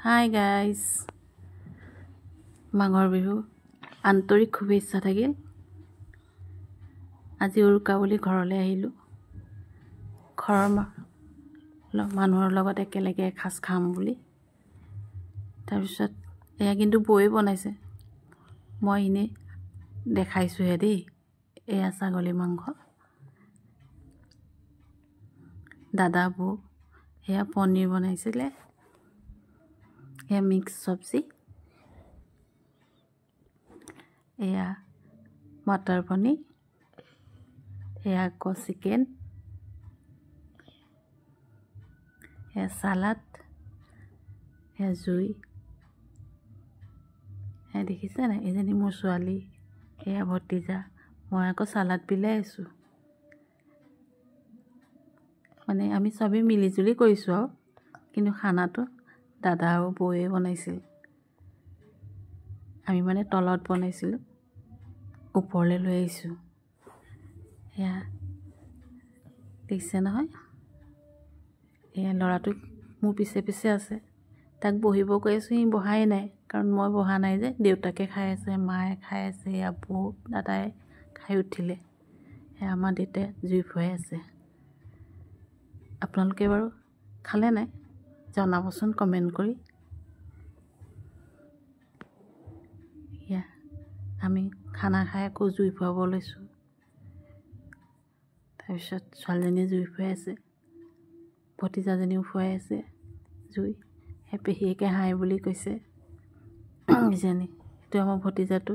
Hi guys, মাঘৰ বিহু আন্তৰিক শুভেচ্ছা থাকিল। আজি উৰুকা বুলি ঘৰলৈ আহিলোঁ। ঘৰৰ মানুহৰ লগত একেলগে এসাঁজ খাম বুলি। তাৰপিছত এয়া কিন্তু বৌয়ে বনাইছে, মই এনেই দেখাইছোঁহে দেই। এয়া ছাগলী মাংস, দাদা বৌ সেয়া পনীৰ বনাইছিলে, এয়া মিক্স চব্জি, এয়া মটৰ পনীৰ, এয়া আকৌ চিকেন, এয়া চালাড, এয়া জুই, এয়া দেখিছে নাই, এজনী মোৰ ছোৱালী, এয়া ভতিজা। মই আকৌ চালাড বিলাই আছোঁ। মানে আমি চবেই মিলিজুলি কৰিছোঁ আৰু, কিন্তু খানাটো দাদা আৰু বৌয়ে বনাইছিল। আমি মানে তলত বনাইছিলোঁ, ওপৰলৈ লৈ আহিছোঁ। এয়া দেখিছে নহয়, এয়া ল'ৰাটো মোৰ পিছে পিছে আছে। তাক বহিব কৈ আছোঁ, সি বহাই নাই, কাৰণ মই বহা নাই যে। দেউতাকে খাই আছে, মায়ে খাই আছে, এয়া বৌ দাদাই খাই উঠিলে। সেয়া আমাৰ দেউতাই জুই ফুৱাই আছে। আপোনালোকে বাৰু খালে নাই জনাবচোন কমেণ্ট কৰি। এয়া আমি খানা খাই আকৌ জুই ফুৱাব লৈছোঁ। তাৰপিছত ছোৱালীজনীয়ে জুই ফুৱাই আছে, ভতিজাজনীও ফুৱাই আছে জুই। সেই পেহীয়েকে হাই বুলি কৈছে ইজনী, এইটো আমাৰ ভতিজাটো।